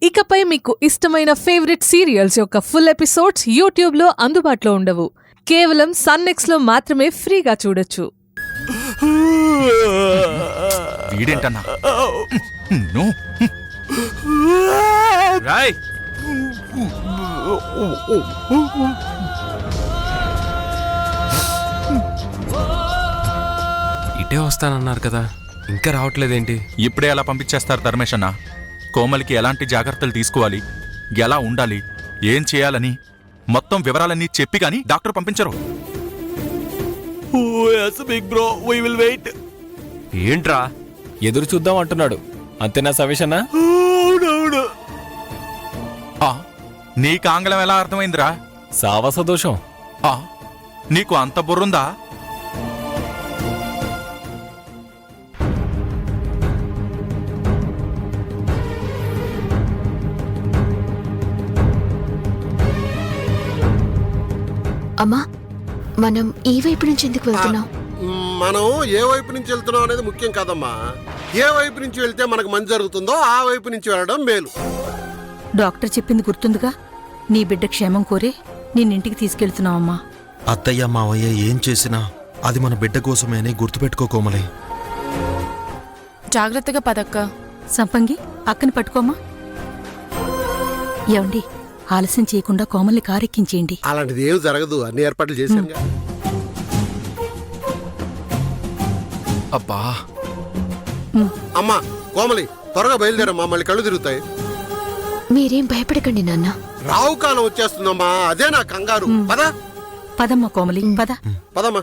ఇకపై మీకు ఇష్టమైన ఫేవరెట్ సీరియల్స్ యొక్క ఫుల్ ఎపిసోడ్స్ యూట్యూబ్లో అందుబాటులో ఉండవు. కేవలం సన్నెక్స్లో మాత్రమే ఫ్రీగా చూడొచ్చు. వీడేంటన్నా రాయ్ ఇటే వస్తానన్నారు కదా, ఇంకా రావట్లేదేంటి? ఇప్పుడే ఎలా పంపించేస్తారు ధర్మేష్ అన్న? కోమలికి ఎలాంటి జాగ్రత్తలు తీసుకోవాలి, ఎలా ఉండాలి, ఏం చేయాలని మొత్తం వివరాలన్నీ చెప్పి గాని డాక్టర్ పంపించరు. ఏంట్రా ఎదురు చూద్దాం అంటున్నాడు, అంతేనా సవేషన్నా? నీకు ఆంగ్లం ఎలా అర్థమైందిరా? సావాస దోషం. నీకు అంత బుర్రుందా? అమ్మా, మనం ఈ వైపు నుంచి ఎందుకు వెళ్తున్నాం? మనం ఏ వైపు నుంచి వెళ్తున్నాం అనేది ముఖ్యం కాదమ్మా. ఏ వైపు నుంచి వెళ్తే మనకు మంచి జరుగుతుందో ఆ వైపు నుంచి వెళ్ళడం మేలు. డాక్టర్ చెప్పింది గుర్తుందిగా, నీ బిడ్డ క్షేమం కోరే నిన్నింటికి తీసుకెళ్తున్నావమ్మా. అత్తయ్య మావయ్య ఏం చేసినా అది మన బిడ్డ కోసమే అని గుర్తుపెట్టుకో కోమలి. జాగ్రత్తగా పదక్క. సంపంగి, అక్కని పట్టుకోమా. ఏమండి, ఆలస్యం చేయకుండా కోమల్ని కారెక్కించేయండి. అలాంటిది ఏం జరగదు, అన్ని ఏర్పాట్లు చేశానుగా. అబ్బా అమ్మా కోమలి, త్వరగా బయలుదేరమ్మా, మళ్ళీ కళ్ళు తిరుగుతాయి. మీరేం భయపడకండి నాన్న. రావు కాలం వచ్చేస్తుందమ్మా, అదే నా కంగారు. పదా పదమ్మా కోమలి, పద. పదమ్మా.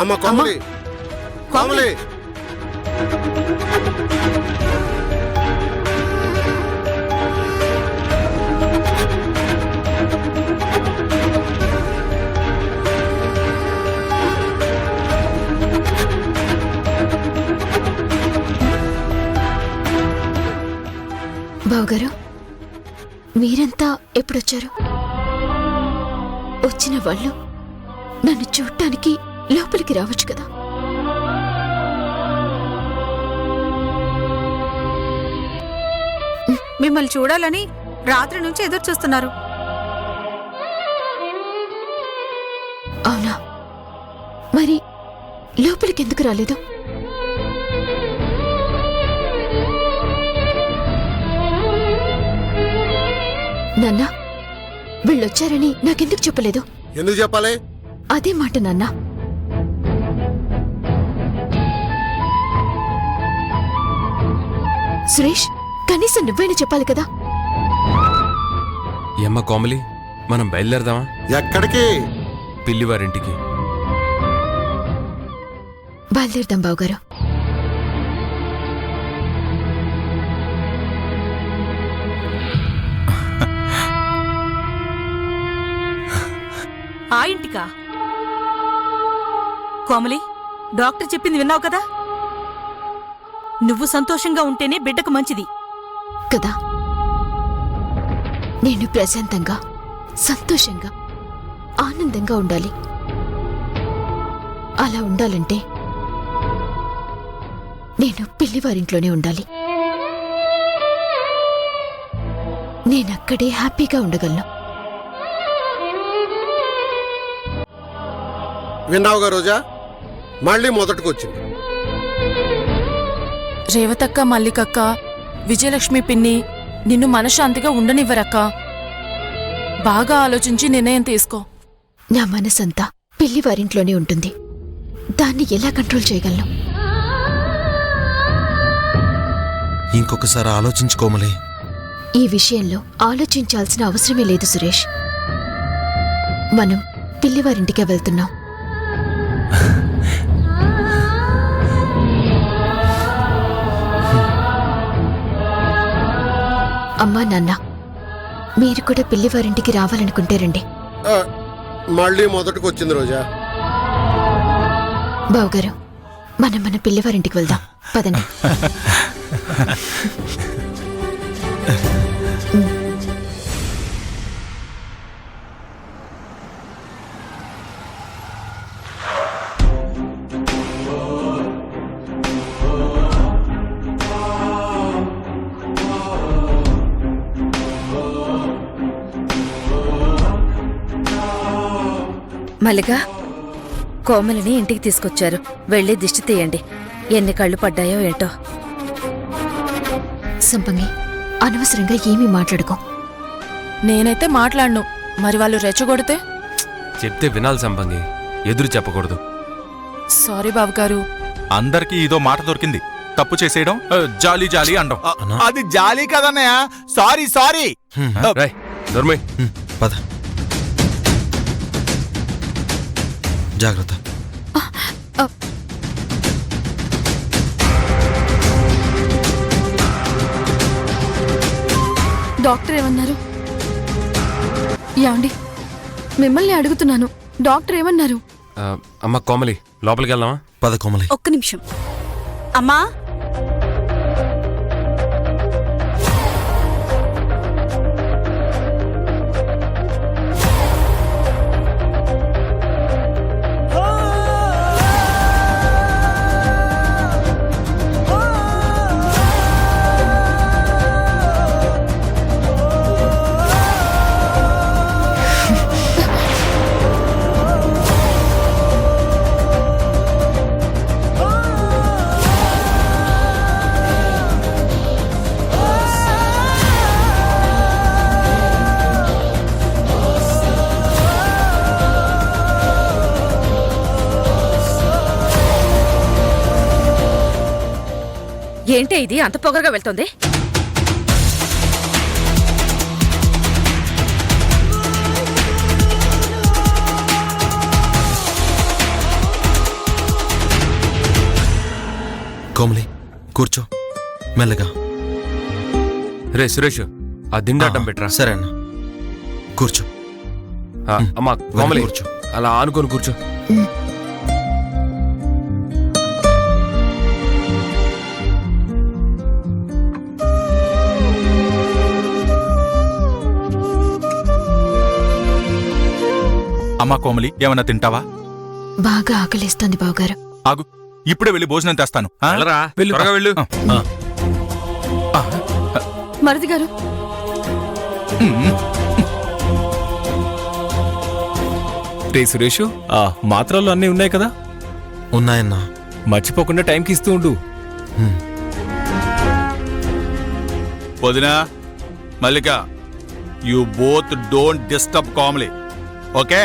అమ్మ కోమలి, కోమలి, బావగారు, మీరంతా ఎప్పుడొచ్చారు? వచ్చిన వాళ్ళు నన్ను చూడటానికి లోపలికి రావచ్చు కదా. మిమ్మల్ని చూడాలని రాత్రి నుంచి ఎదురు చూస్తున్నారు. అవునా? మరి లోపలికి ఎందుకు రాలేదు? నాన్న, వీళ్ళొచ్చారని నాకెందుకు చెప్పలేదు? ఎందుకు చెప్పాలి? అదే మాట నాన్న. సురేష్, కనీసం నువ్వైనా చెప్పాలి కదా. ఏమ్మా కోమలి, మనం బయలుదేరదామా? ఎక్కడికి? పిల్లివారింటికి. బయలుదేరదాం బావగారు. ఆ ఇంటికా? కోమలి, డాక్టర్ చెప్పింది విన్నావు కదా. నువ్వు సంతోషంగా ఉంటేనే బిడ్డకు మంచిది కదా. నేను ప్రశాంతంగా, సంతోషంగా, ఆనందంగా ఉండాలి. అలా ఉండాలంటే నేను పిల్లివారింట్లోనే ఉండాలి. నేనక్కడే హ్యాపీగా ఉండగలను. విన్నావుగా రోజా, మళ్ళీ మొదటికొచ్చింది. రేవతక్క, మల్లికక్క, విజయలక్ష్మి పిన్ని నిన్ను మనశ్శాంతిగా ఉండనివ్వరక్క. బాగా ఆలోచించి నిర్ణయం తీసుకో. నా మనసంతా పిల్లివారింట్లోనే ఉంటుంది. దాన్ని ఎలా కంట్రోల్ చేయగలను? ఇంకొకసారి ఆలోచించుకోమలి. ఈ విషయంలో ఆలోచించాల్సిన అవసరమే లేదు సురేష్. మనం పిల్లివారింటికే వెళ్తున్నాం. అమ్మా నాన్న మీరు కూడా పిల్లివారింటికి రావాలనుకుంటే రండి. ఆ, మళ్ళీ మొదటికి వచ్చింది రోజా. బావగారు మనం మన పిల్లివారింటికి వెళ్దాం పదండి. మల్లిక, కోమలిని ఇంటికి తీసుకొచ్చారు. వెళ్ళి దిష్టి తీయండి. ఎన్ని కళ్ళు పడ్డాయో ఏంటో. సంపంగి అనవసరంగా ఏమీ మాట్లాడుకో. నేనైతే మాట్లాడను. మరి వాళ్ళు రెచ్చగొడితే? చెప్తే వినాలి సంపంగి, ఎదురు చెప్పకూడదు. సారీ బావగారు. అందరికీ ఇదో మాట దొరికింది. తప్పు చేసేయడం, జాలీ జాలీ అండం. అది జాలీ కదన్నయ్య, సారీ సారీ. రేయ్, నోర్మయ్. పద జాగ్రత్త. డాక్టర్ ఏమన్నారు? యాండి మిమ్మల్ని అడుగుతున్నాను, డాక్టర్ ఏమన్నారు? అమ్మ కోమలి, లోపలికి వెళ్దామా? పద కోమలి. ఒక్క నిమిషం. అమ్మా, ఏంటే ఇది అంత పొగరగా వెళ్తోంది? కోమలి కూర్చో మెల్లగా. రే సురేష్, ఆ దిండాటం పెట్టరా. సరే అన్న కూర్చో. అమ్మా కోమలి, కూర్చో. అలా ఆనుకొని కూర్చో. అమ్మా కోమలి, ఏమన్నా తింటావా? బాగా ఆకలిస్తోంది బావగారు. ఆగు, ఇప్పుడే వెళ్ళి భోజనం తెస్తాను. వెళ్ళరా, త్వరగా వెళ్ళు. మరిది గారు, రే సురేష్, ఆ మాత్రలు అన్నీ ఉన్నాయి కదా? ఉన్నాయన్నా. మర్చిపోకుండా టైంకి ఇస్తూ ఉండు. వదినా, Mallika, you both don't disturb Komali, okay?